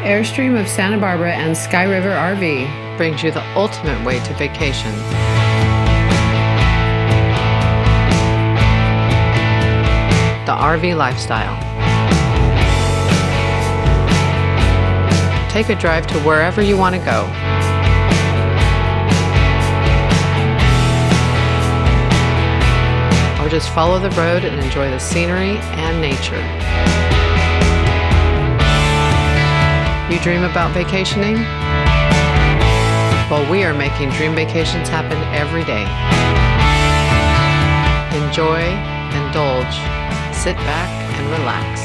Airstream of Santa Barbara and Sky River RV brings you the ultimate way to vacation. The RV lifestyle. Take a drive to wherever you want to go. Or just follow the road and enjoy the scenery and nature. You dream about vacationing? Well, we are making dream vacations happen every day. Enjoy, indulge, sit back and relax.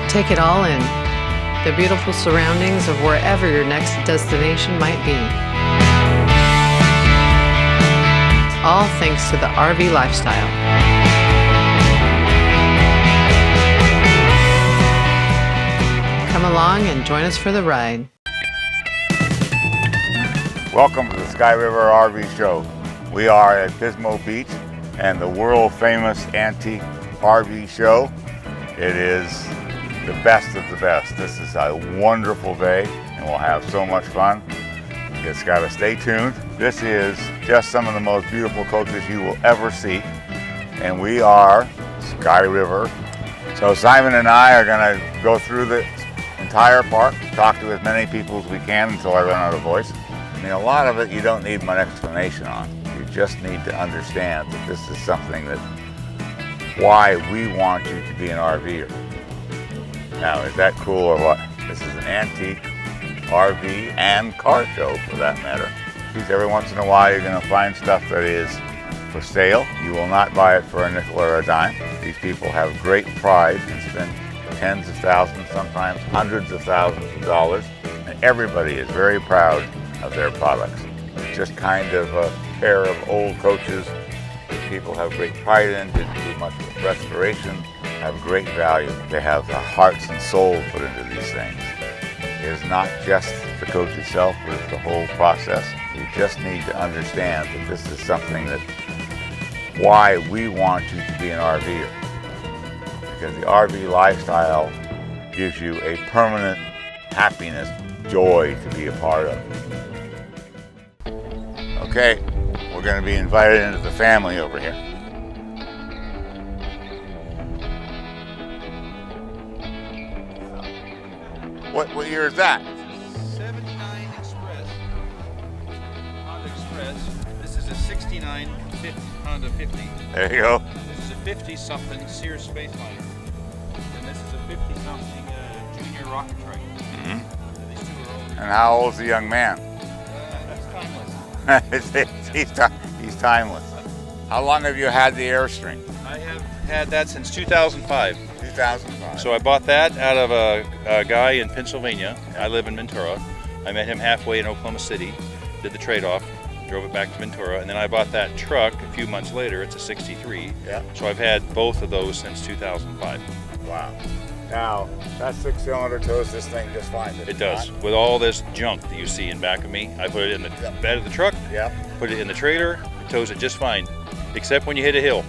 Take it all in, the beautiful surroundings of wherever your next destination might be. All thanks to the RV lifestyle. Come along and join us for the ride. Welcome to the Sky River RV Show. We are at Pismo Beach and the world famous antique RV show. It is the best of the best. This is a wonderful day and we'll have so much fun. You just gotta stay tuned. This is just some of the most beautiful coaches you will ever see. And we are Sky River. So Simon and I are gonna go through the entire park, talk to as many people as we can until I run out of voice. I mean, a lot of it you don't need much explanation on. You just need to understand that this is something that, why we want you to be an RVer. Now, is that cool or what? This is an antique RV and car show for that matter. Every once in a while you're going to find stuff that is for sale. You will not buy it for a nickel or a dime. These people have great pride and spend tens of thousands, sometimes hundreds of thousands of dollars, and everybody is very proud of their products. It's just kind of a pair of old coaches that people have great pride in, didn't do much restoration, have great value. They have the hearts and soul put into these things. It is not just the coach itself, but it's the whole process. You just need to understand that this is something that, why we want you to be an RVer. Because the RV lifestyle gives you a permanent happiness, joy to be a part of. Okay, we're going to be invited into the family over here. What year is that? 79 Express, Honda Express. This is a 69 Honda 50. There you go. This is a 50-something Sears Spaceliner. And this is a 50-something Junior Rocket Trike. Mm-hmm. These two are old. And how old is the young man? That's timeless. He's timeless. How long have you had the Airstream? I have had that since 2005. 2005. So I bought that out of a guy in Pennsylvania. I live in Ventura. I met him halfway in Oklahoma City, did the trade-off, drove it back to Ventura, and then I bought that truck a few months later. It's a 63. Yeah. So I've had both of those since 2005. Wow. Now, that 6-cylinder tows this thing just fine. It does. With all this junk that you see in back of me, I put it in the bed of the truck, put it in the trailer, it tows it just fine, except when you hit a hill.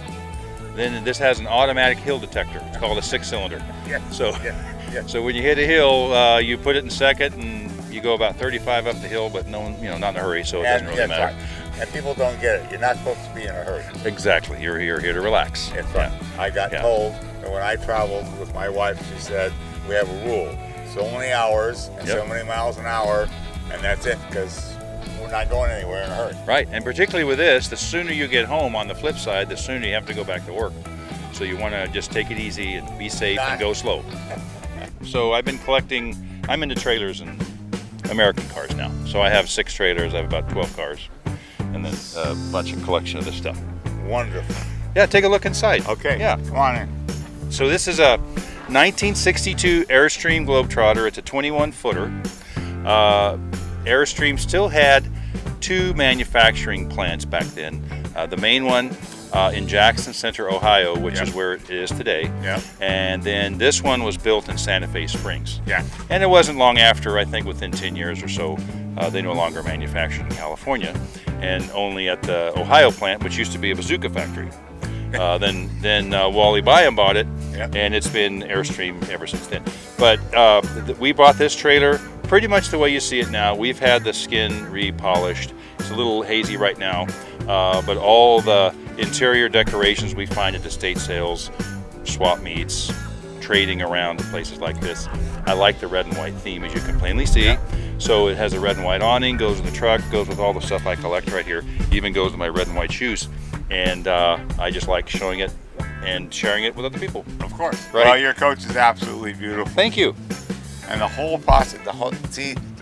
Then this has an automatic hill detector. It's called a 6-cylinder. Yeah. So when you hit a hill, you put it in second and you go about 35 up the hill, but no, not in a hurry, so it doesn't really matter. Right. And people don't get it. You're not supposed to be in a hurry. Exactly. You're here to relax. It's right. I got told that when I traveled with my wife, she said, we have a rule. So many hours and so many miles an hour, and that's it, because we're not going anywhere in a hurry. Right, and particularly with this, the sooner you get home, on the flip side, the sooner you have to go back to work. So you want to just take it easy and be safe and go slow. So I've been collecting, I'm into trailers and American cars now. So I have 6 trailers, I have about 12 cars, and then a bunch of collection of this stuff. Wonderful. Yeah, take a look inside. Okay, yeah, come on in. So this is a 1962 Airstream Globetrotter. It's a 21-footer. Airstream still had 2 manufacturing plants back then. The main one in Jackson Center, Ohio, which is where it is today. Yeah. And then this one was built in Santa Fe Springs. Yeah. And it wasn't long after, I think within 10 years or so, they no longer manufactured in California, and only at the Ohio plant, which used to be a bazooka factory. Then Wally Byam bought it, Yep. and it's been Airstream ever since then. But we bought this trailer pretty much the way you see it now. We've had the skin repolished. It's a little hazy right now, but all the interior decorations we find at estate sales, swap meets, trading around in places like this. I like the red and white theme, as you can plainly see. Yeah. So it has a red and white awning, goes in the truck, goes with all the stuff I collect right here, even goes with my red and white shoes. And I just like showing it and sharing it with other people. Of course. Right. Well, your coach is absolutely beautiful. Thank you. And the whole process, the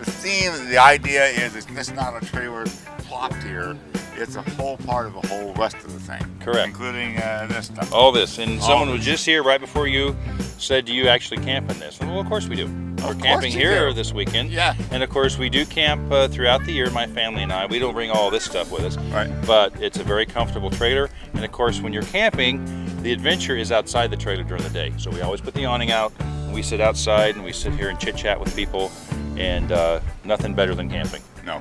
theme, the idea is it's just not a trailer plopped here. It's a whole part of the whole rest of the thing. Correct. Including this stuff. All this. And someone was this. just here right before you said, do you actually camp in this? Well, of course we do. We're Of camping course you here do. this weekend. Yeah. And of course we do camp throughout the year, my family and I. We don't bring all this stuff with us. Right. But it's a very comfortable trailer. And of course when you're camping, the adventure is outside the trailer during the day. So we always put the awning out, and we sit outside and we sit here and chit chat with people, and nothing better than camping. No.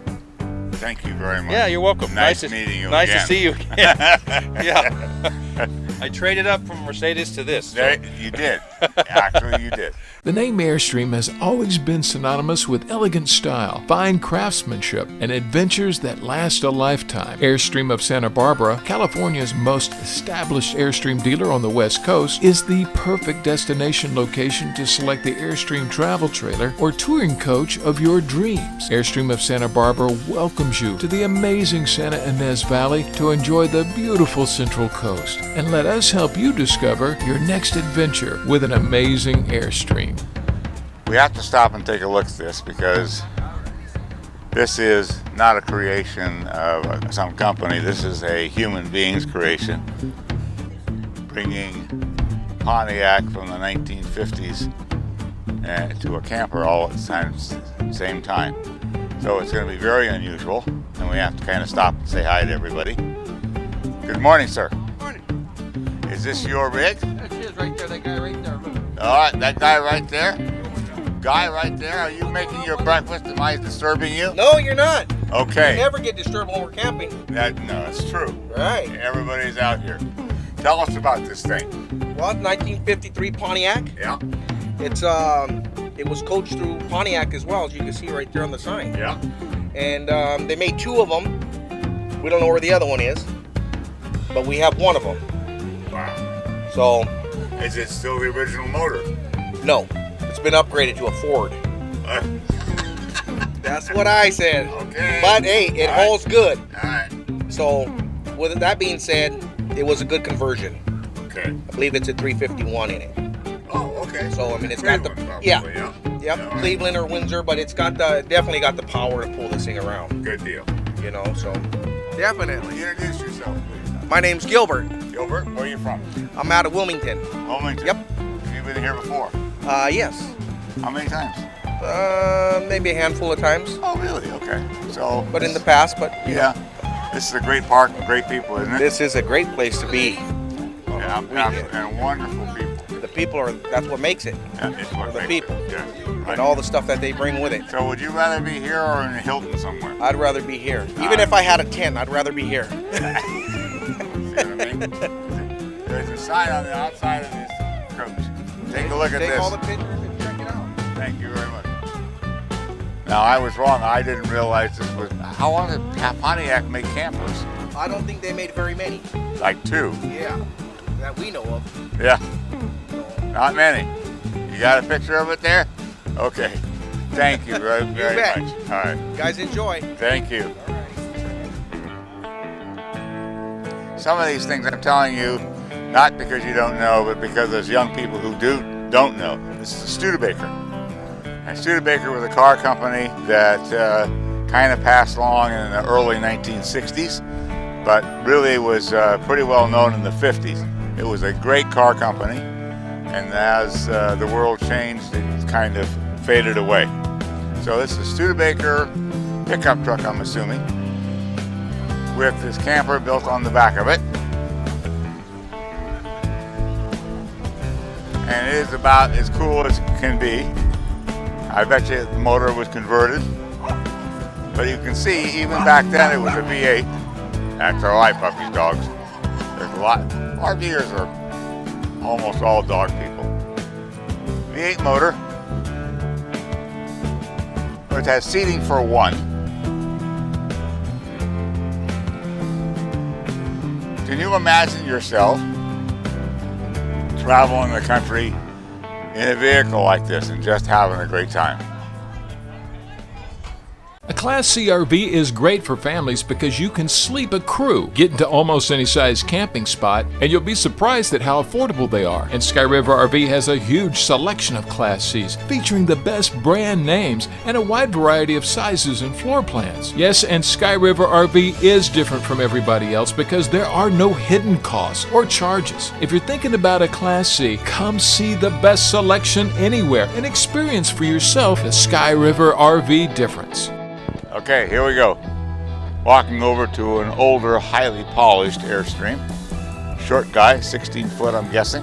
Thank you very much. Yeah, you're welcome. Nice meeting you Nice again. to see you again. Yeah. I traded up from Mercedes to this. So. There, you did. Actually, you did. The name Airstream has always been synonymous with elegant style, fine craftsmanship, and adventures that last a lifetime. Airstream of Santa Barbara, California's most established Airstream dealer on the West Coast, is the perfect destination location to select the Airstream travel trailer or touring coach of your dreams. Airstream of Santa Barbara welcomes you to the amazing Santa Ynez Valley to enjoy the beautiful Central Coast. And let us help you discover your next adventure with an amazing Airstream. We have to stop and take a look at this because this is not a creation of some company. This is a human being's creation, bringing Pontiac from the 1950s to a camper all at the same time. So it's going to be very unusual, and we have to kind of stop and say hi to everybody. Good morning, sir. Morning. Is this your rig? That is right there, that guy right there. Look. All right, that guy right there. Guy right there, are you making your breakfast? Am I disturbing you? No, you're not. Okay. You never get disturbed when we're camping. No, that's true. Right. Everybody's out here. Tell us about this thing. Well, 1953 Pontiac. Yeah, It's it was coached through Pontiac as well, as you can see right there on the sign. yeah. And they made two of them. We don't know where the other one is, but we have one of them. Wow. So, Is it still the original motor? no, it's been upgraded to a Ford. Uh, That's what I said. Okay. But hey, it All right. hauls good. All right. So, with that being said, it was a good conversion. Okay. I believe it's a 351 in it. Oh, okay. So I mean, it's got the Cleveland, probably, yeah. Yep, All right. Cleveland or Windsor, but it's got definitely got the power to pull this thing around, Good deal. you know, so. Definitely. Introduce yourself, please. My name's Gilbert. Gilbert, where are you from? I'm out of Wilmington. Wilmington. Yep. Have you been here before? Yes. How many times? Maybe a handful of times, Oh, really? Okay. So. but in the past, but you know, Yeah. This is a great park and great people, isn't it? this is a great place to be. Yeah, and wonderful people. The people are, that's what makes it, Yeah, it's what the makes people. it. Yeah. Right. and all the stuff that they bring with it. So would you rather be here or in Hilton somewhere? I'd rather be here. Even if I had a tent, I'd rather be here. See what I mean? There's a sign on the outside of this coach. Take a look at Take this. all the pictures and check it out. Thank you very much. Now I was wrong. I didn't realize this was. How long did Pontiac make campers? I don't think they made very many. Like 2. Yeah, that we know of. Yeah. Not many. You got a picture of it there? Okay. Thank you very, very bet. much. All right. You guys enjoy. Thank you. Some of these things I'm telling you, not because you don't know, but because there's young people who don't know. This is a Studebaker. And Studebaker was a car company that kind of passed along in the early 1960s, but really was pretty well known in the 50s. It was a great car company, and as the world changed, it kind of faded away. So this is a Studebaker pickup truck, I'm assuming, with this camper built on the back of it. And it is about as cool as it can be. I bet you the motor was converted. But you can see, even back then, it was a V8. That's our life, puppies, dogs. There's A lot. RVers are almost all dog people. V8 motor, which has seating for one. Can you imagine yourself traveling the country in a vehicle like this and just having a great time? A Class C RV is great for families because you can sleep a crew, get into almost any size camping spot, and you'll be surprised at how affordable they are. And Sky River RV has a huge selection of Class Cs, featuring the best brand names and a wide variety of sizes and floor plans. Yes, and Sky River RV is different from everybody else because there are no hidden costs or charges. If you're thinking about a Class C, come see the best selection anywhere and experience for yourself the Sky River RV difference. Okay, here we go. Walking over to an older, highly polished Airstream. Short guy, 16 foot, I'm guessing.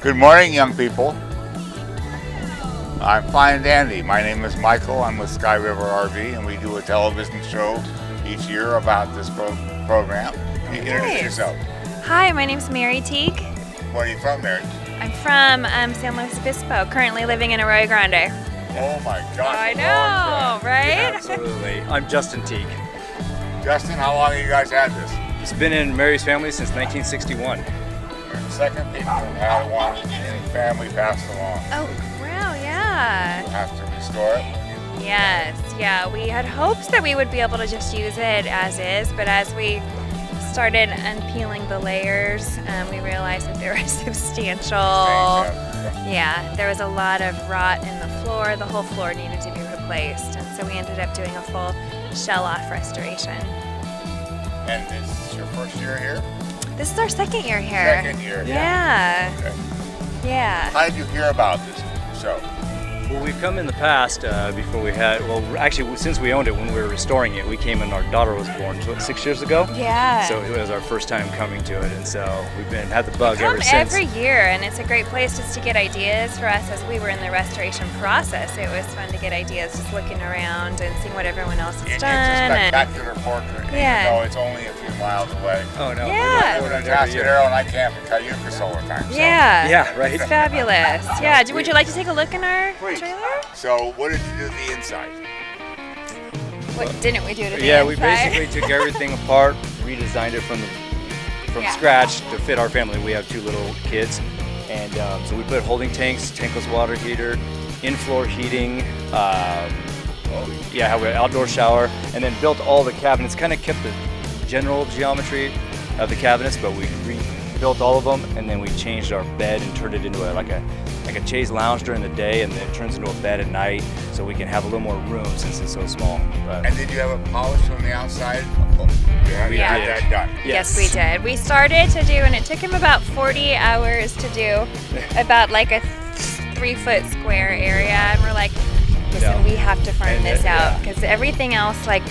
Good morning, young people. I'm fine and dandy. My name is Michael. I'm with Sky River RV, and we do a television show each year about this program. Can you introduce yourself? Hi, my name's Mary Teague. Where are you from, Mary? I'm from San Luis Obispo, currently living in Arroyo Grande. Oh my gosh. I know, right? Absolutely. I'm Justin Teague. Justin, how long have you guys had this? It's been in Mary's family since 1961. We're the second people who had one in any family passed along. Oh, wow, yeah. We'll have to restore it. Yes, yeah. We had hopes that we would be able to just use it as is, but as we started unpeeling the layers, we realized that there was substantial, there was a lot of rot in the floor. The whole floor needed to be replaced, and so we ended up doing a full shell-off restoration. And this is your first year here? This is our second year here. Second year. Yeah. Okay. Yeah. How did you hear about this show? Well, we've come in the past before we had, well, actually, since we owned it, when we were restoring it, we came and our daughter was born 6 years ago. Yeah. So it was our first time coming to it, and so we've had the bug Come ever since. every year, and it's a great place just to get ideas for us as we were in the restoration process. It was fun to get ideas, just looking around and seeing what everyone else has It's done. a spectacular portrait, even though it's only a few miles away. Oh, no. Yeah. We We're go in to it every year. Tascadero, and I camp in Cayucas all the time. So. Yeah. Yeah, right. It's fabulous. Yeah. Would you like to take a look in our Please. trailer? So what did you do to the inside? What didn't we do to the Yeah, we inside? basically took everything apart, redesigned it from scratch to fit our family. We have 2 little kids, and so we put holding tanks, tankless water heater, in-floor heating, have an outdoor shower, and then built all the cabinets. Kind of kept the general geometry of the cabinets, but we rebuilt all of them, and then we changed our bed and turned it into a chaise lounge during the day, and then it turns into a bed at night, so we can have a little more room since it's so small. But And did you have it polished from the outside? You had Yeah. that done. Yes, we did. We started to do, and it took him about 40 hours to do about like a 3-foot square area. And we're like, listen, Yeah. we have to farm And this out yeah. because everything else, like,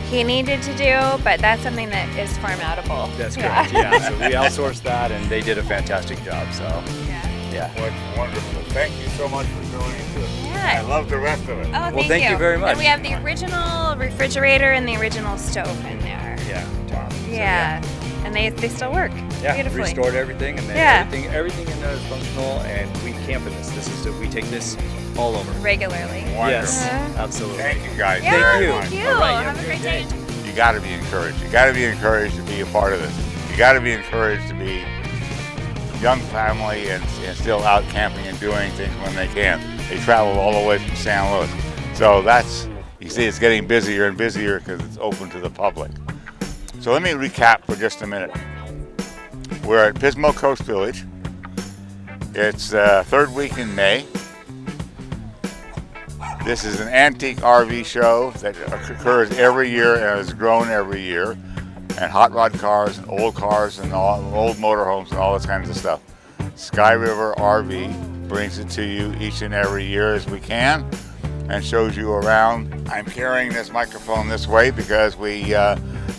he needed to do, but that's something that is farm outable. That's correct, yeah. So we outsourced that, and they did a fantastic job, so yeah. What's wonderful. Thank you so much for doing it. Yeah. I love the rest of it. Oh, thank you very much. And we have the original refrigerator and the original stove in there. Yeah. Yeah. And they still work Yeah, beautifully. restored everything, and then Yeah. everything in there is functional, and we camp in this. We take this all over. Regularly. Wonderful. Yes, Uh-huh. absolutely. Thank you guys Yeah, very you. much. Thank you. All right, Have a great day. You got to be encouraged. You got to be encouraged to be a part of this. You got to be encouraged to be young family and still out camping and doing things when they can. They travel all the way from San Luis. So you see it's getting busier and busier because it's open to the public. So let me recap for just a minute. We're at Pismo Coast Village. It's third week in May. This is an antique RV show that occurs every year and has grown every year. And hot rod cars and old old motorhomes and all this kinds of stuff. Sky River RV brings it to you each and every year as we can and shows you around. I'm carrying this microphone this way because we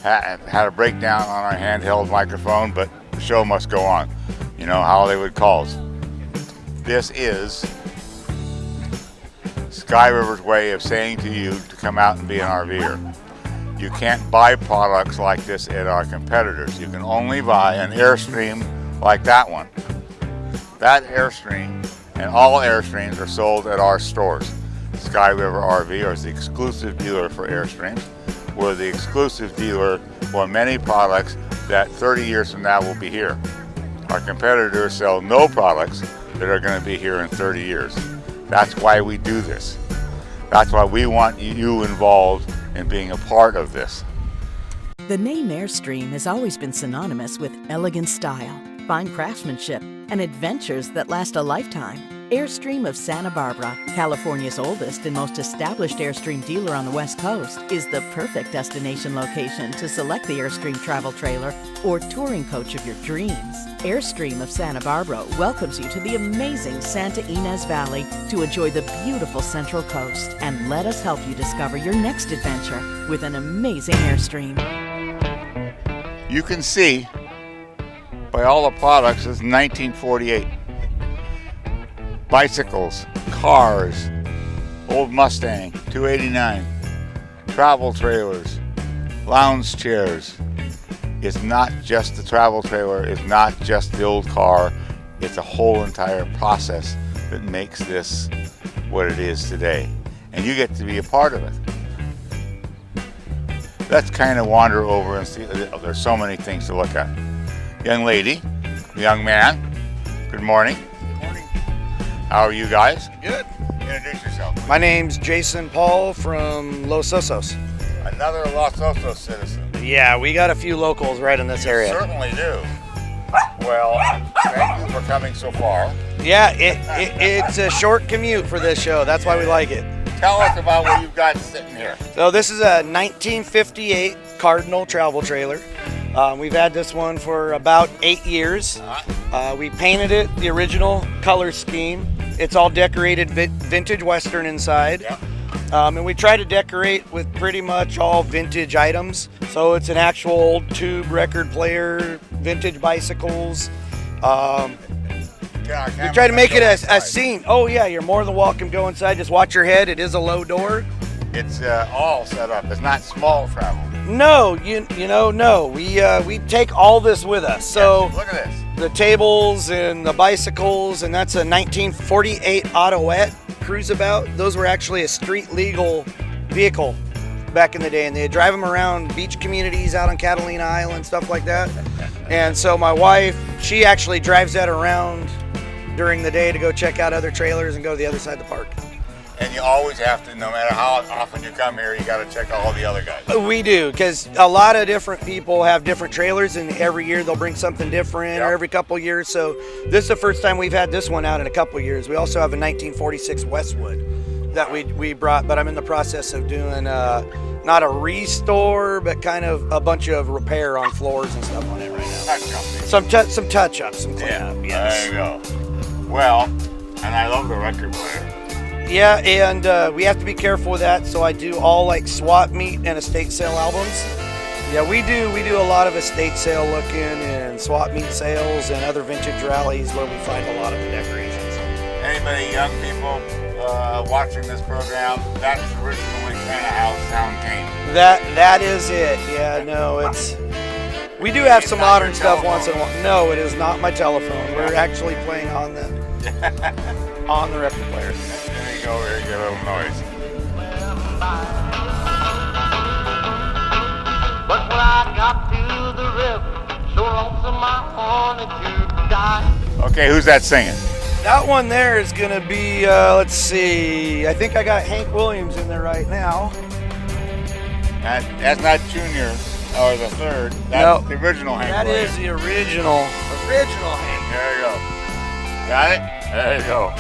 had a breakdown on our handheld microphone, but the show must go on. You know, Hollywood calls. This is Sky River's way of saying to you to come out and be an RVer. You can't buy products like this at our competitors. You can only buy an Airstream like that one. That Airstream and all Airstreams are sold at our stores. Sky River RV is the exclusive dealer for Airstreams. We're the exclusive dealer for many products that 30 years from now will be here. Our competitors sell no products that are going to be here in 30 years. That's why we do this. That's why we want you involved in being a part of this. The name Airstream has always been synonymous with elegant style, fine craftsmanship, and adventures that last a lifetime. Airstream of Santa Barbara, California's oldest and most established Airstream dealer on the West Coast, is the perfect destination location to select the Airstream travel trailer or touring coach of your dreams. Airstream of Santa Barbara welcomes you to the amazing Santa Ynez Valley to enjoy the beautiful Central Coast, and let us help you discover your next adventure with an amazing Airstream. You can see by all the products it's 1948. Bicycles, cars, old Mustang, 289, travel trailers, lounge chairs. It's not just the travel trailer, it's not just the old car, it's a whole entire process that makes this what it is today. And you get to be a part of it. Let's kind of wander over and see, there's so many things to look at. Young lady, young man, good morning. How are you guys? Good. Introduce yourself. My name's Jason Paul from Los Osos. Another Los Osos citizen. Yeah, we got a few locals right in this area. Certainly do. Well, thank you for coming so far. Yeah, it's a short commute for this show. That's why we like it. Tell us about what you've got sitting here. So this is a 1958 Cardinal travel trailer. We've had this one for about 8 years. We painted it the original color scheme. It's all decorated vintage Western inside. Yep. And we try to decorate with pretty much all vintage items. So it's an actual old tube record player, vintage bicycles. We try to make it a scene. Oh yeah, you're more than welcome to go inside. Just watch your head. It is a low door. It's all set up. It's not small travel. No, no. We take all this with us. So yes, look at this. The tables and the bicycles, and that's a 1948 Autoette Cruiseabout. Those were actually a street legal vehicle back in the day, and they'd drive them around beach communities out on Catalina Island, stuff like that. And so my wife, she actually drives that around during the day to go check out other trailers and go to the other side of the park. And you always have to, no matter how often you come here, you got to check out all the other guys. We do, because a lot of different people have different trailers, and every year they'll bring something different, or every couple years. So this is the first time we've had this one out in a couple years. We also have a 1946 Westwood that we brought, but I'm in the process of doing not a restore, but kind of a bunch of repair on floors and stuff on it right now. Some touch-ups, some cleanup, yes. There you go. Well, and I love the record player. Yeah, and we have to be careful with that. So I do all like swap meet and estate sale albums. Yeah, we do a lot of estate sale looking and swap meet sales and other vintage rallies where we find a lot of the decorations. Anybody young people watching this program, that's originally kind of how sound came. That is it. Yeah, no, we do have some modern stuff once in a while. No, it is not my telephone. We're actually playing on the record player. There you go, here you get a little noise. But when I got to the river, so lonesome I wanted to die. Okay, who's that singing? That one there is going to be, let's see, I think I got Hank Williams in there right now. That's not Junior or the third. That's the original Hank That Williams. is the original Hank. There you go. Got it? There you go.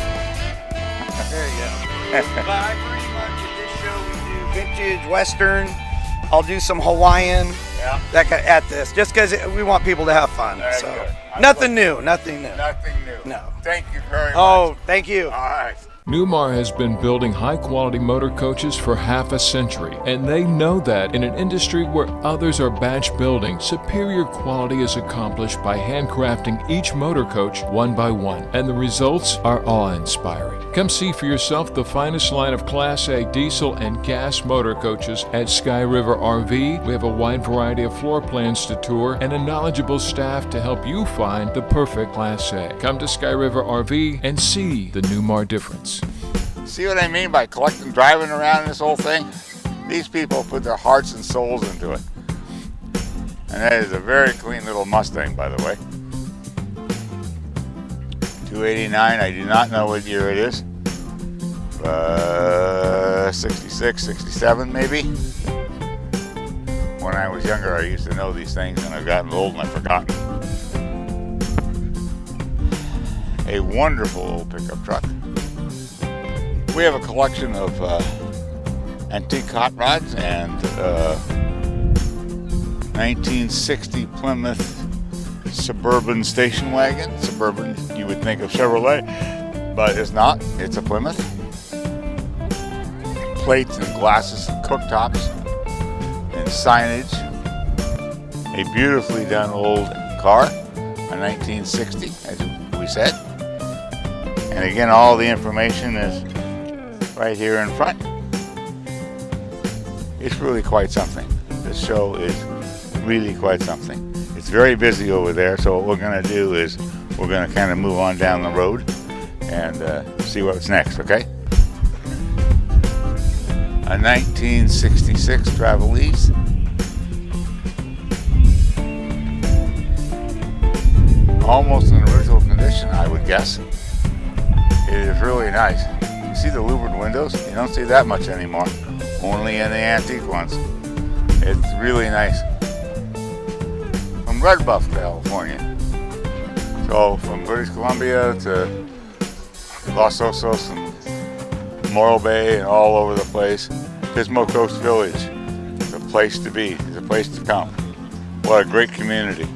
There you go. But pretty much at this show we do vintage Western. I'll do some Hawaiian. Yeah. That kind at this, just because we want people to have fun. Very so good. nothing new. Nothing new. Nothing new. No. Thank you very much. Oh, thank you. All right. Newmar has been building high-quality motor coaches for half a century, and they know that in an industry where others are batch building, superior quality is accomplished by handcrafting each motor coach one by one, and the results are awe-inspiring. Come see for yourself the finest line of Class A diesel and gas motor coaches at Sky River RV. We have a wide variety of floor plans to tour and a knowledgeable staff to help you find the perfect Class A. Come to Sky River RV and see the Newmar difference. See what I mean by collecting, driving around in this whole thing? These people put their hearts and souls into it. And that is a very clean little Mustang, by the way. 289, I do not know what year it is. 66, 67 maybe. When I was younger, I used to know these things, and I've gotten old and I've forgotten. A wonderful old pickup truck. We have a collection of antique hot rods and 1960 Plymouth Suburban station wagon. Suburban, you would think of Chevrolet, but it's not. It's a Plymouth. Plates and glasses and cooktops and signage. A beautifully done old car, a 1960, as we said. And again, all the information is right here in front. It's really quite something. This show is really quite something. It's very busy over there, so what we're going to do is we're going to kind of move on down the road and see what's next, okay? A 1966 Travelese. Almost in original condition, I would guess. It is really nice. You see the louvered windows? You don't see that much anymore. Only in the antique ones. It's really nice. From Red Bluff, California. So from British Columbia to Los Osos and Morro Bay and all over the place. Pismo Coast Village. It's a place to be. It's a place to come. What a great community.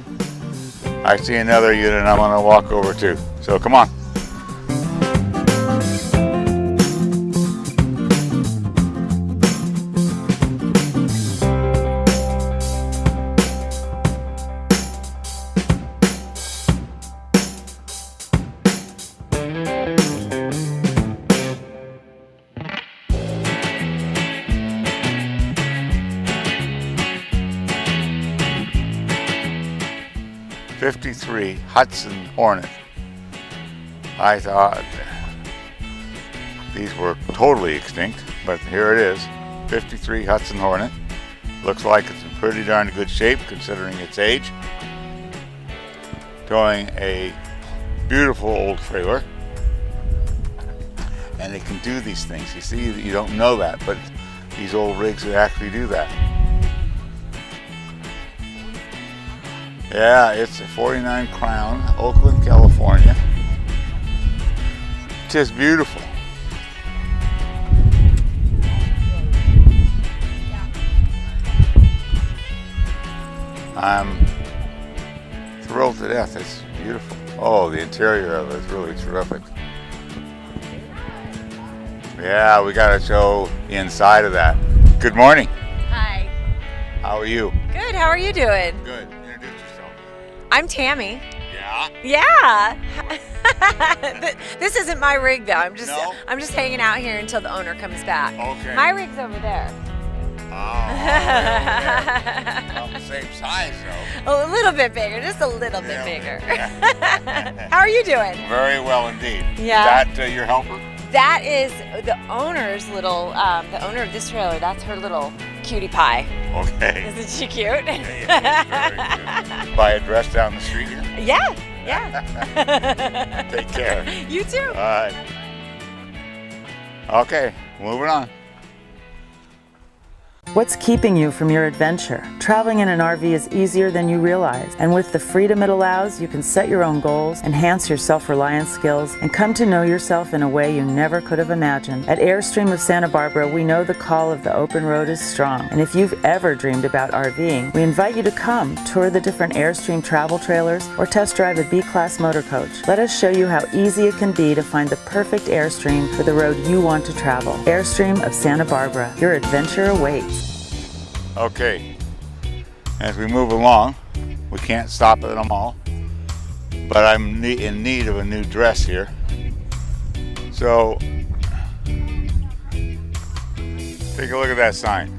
I see another unit I'm going to walk over to. So come on. '53 Hudson Hornet. I thought these were totally extinct, but here it is. '53 Hudson Hornet. Looks like it's in pretty darn good shape considering its age. Towing a beautiful old trailer. And they can do these things. You see, you don't know that, but these old rigs would actually do that. Yeah, it's a 49 Crown, Oakland, California. Just beautiful. I'm thrilled to death. It's beautiful. Oh, the interior of it is really terrific. Yeah, we got to show the inside of that. Good morning. Hi. How are you? Good. How are you doing? Good. Introduce yourself. I'm Tammy. Yeah? Yeah. This isn't my rig though. I'm just No? I'm just hanging out here until the owner comes back. Okay. My rig's over there. Oh, the same size though. A little bit bigger, just a little bit Really? bigger. How are you doing? Very well indeed. Yeah. Is that your helper? That is the owner's little, the owner of this trailer. That's her little cutie pie. Okay. Isn't she cute? Yeah, very cute. Buy a dress down the street here? Yeah. Yeah. Take care. You too. All right. Okay, moving on. What's keeping you from your adventure? Traveling in an RV is easier than you realize, and with the freedom it allows, you can set your own goals, enhance your self-reliance skills, and come to know yourself in a way you never could have imagined. At Airstream of Santa Barbara, we know the call of the open road is strong, and if you've ever dreamed about RVing, we invite you to come tour the different Airstream travel trailers or test drive a B-Class motor coach. Let us show you how easy it can be to find the perfect Airstream for the road you want to travel. Airstream of Santa Barbara, your adventure awaits. Okay, as we move along, we can't stop at them all, but I'm in need of a new dress here. So, take a look at that sign.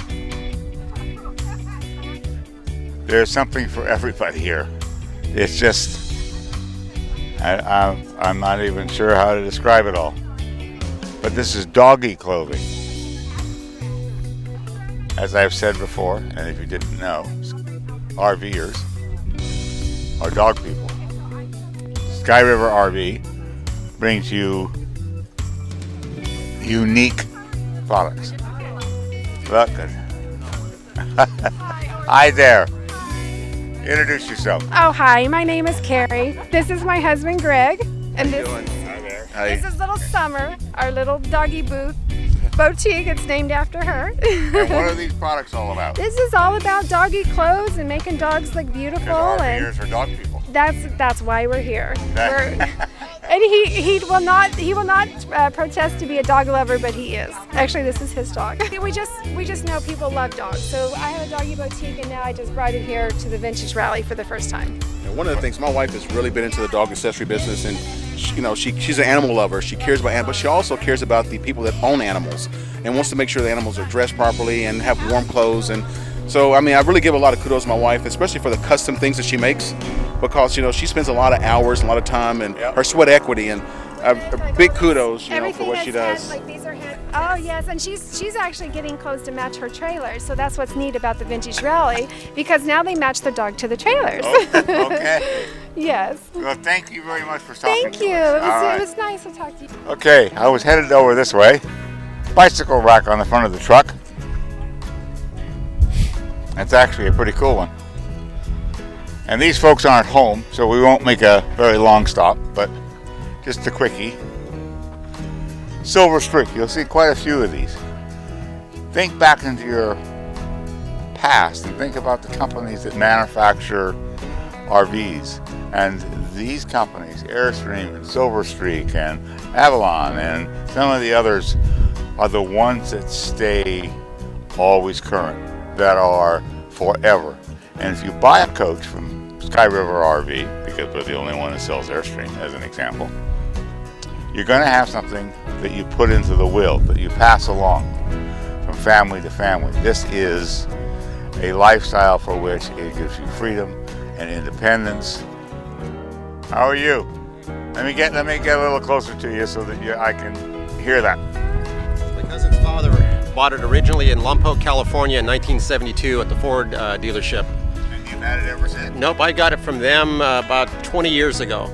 There's something for everybody here. It's just, I'm not even sure how to describe it all. But this is doggy clothing. As I've said before, and if you didn't know, RVers are dog people. Sky River RV brings you unique products. Look good. Hi there. Introduce yourself. Oh, hi. My name is Carrie. This is my husband, Greg. And this, Hi there. Hi. this is little Summer, our little doggy booth boutique. It's named after her. And what are these products all about? This is all about doggy clothes and making dogs look beautiful. Because And RVers are dog people. that's why we're here. And he will not protest to be a dog lover, but he is. Actually, this is his dog. We just know people love dogs. So I have a doggy boutique, and now I just brought it here to the Vintage Rally for the first time. And one of the things, my wife has really been into the dog accessory business, and she's an animal lover. She cares about animals, but she also cares about the people that own animals and wants to make sure the animals are dressed properly and have warm clothes. And so, I mean, I really give a lot of kudos to my wife, especially for the custom things that she makes, because she spends a lot of hours, a lot of time, and her sweat equity, and big kudos, for what she does. Like these are oh yes, and she's actually getting clothes to match her trailers. So that's what's neat about the Vintage Rally, because now they match their dog to the trailers. Oh, okay. Yes. Well, thank you very much for stopping. Thank you. It was nice to talk to you. Okay, I was headed over this way. Bicycle rack on the front of the truck. It's actually a pretty cool one. And these folks aren't home, so we won't make a very long stop, but just a quickie. Silver Streak, you'll see quite a few of these. Think back into your past and think about the companies that manufacture RVs. And these companies, Airstream and Silver Streak and Avalon and some of the others, are the ones that stay always current, that are forever. And if you buy a coach from Sky River RV, because we're the only one that sells Airstream as an example, you're going to have something that you put into the will, that you pass along from family to family. This is a lifestyle for which it gives you freedom and independence. How are you? Let me get a little closer to you so that I can hear that. My cousin's father bought it originally in Lompoc, California in 1972 at the Ford dealership. And you've had it ever since? Nope, I got it from them about 20 years ago.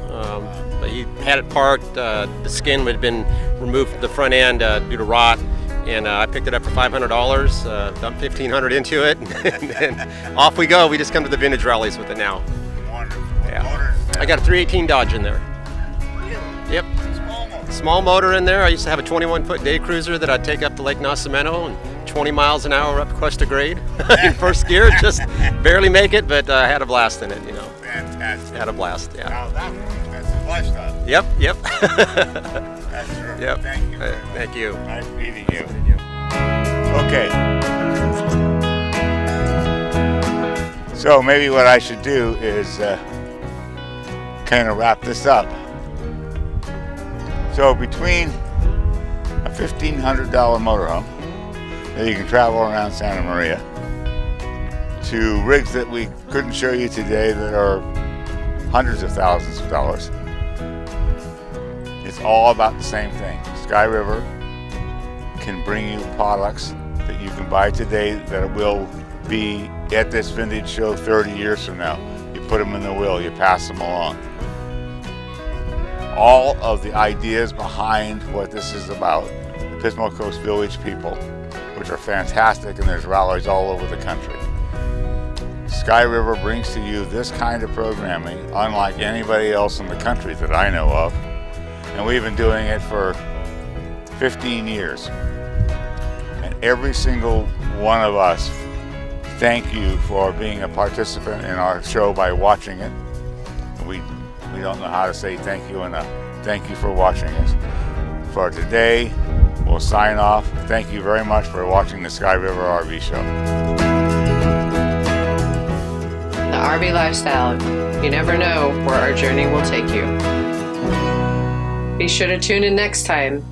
But he had it parked, the skin had been removed from the front end due to rot, and I picked it up for $500, dumped $1,500 into it, and then off we go. We just come to the vintage rallies with it now. Wonderful. Yeah. I got a 318 Dodge in there. Yep. Small motor in there. I used to have a 21-foot day cruiser that I'd take up to Lake Nacimiento and 20 miles an hour up Cuesta Grade in first gear. Just barely make it, but I had a blast in it, Fantastic. Had a blast, yeah. Now that's a lifestyle. Yep. That's terrific. Yep. Thank you. Thank you. Nice meeting you. Okay. So maybe what I should do is kind of wrap this up. So between a $1,500 motorhome that you can travel around Santa Maria to rigs that we couldn't show you today that are hundreds of thousands of dollars, it's all about the same thing. Sky River can bring you products that you can buy today that will be at this vintage show 30 years from now. You put them in the will, you pass them along. All of the ideas behind what this is about, the Pismo Coast Village people were which are fantastic, and there's rallies all over the country. Sky River brings to you this kind of programming unlike anybody else in the country that I know of, and we've been doing it for 15 years. And every single one of us thank you for being a participant in our show by watching it. We don't know how to say thank you enough. Thank you for watching us. For today, we'll sign off. Thank you very much for watching the Sky River RV Show. The RV lifestyle. You never know where our journey will take you. Be sure to tune in next time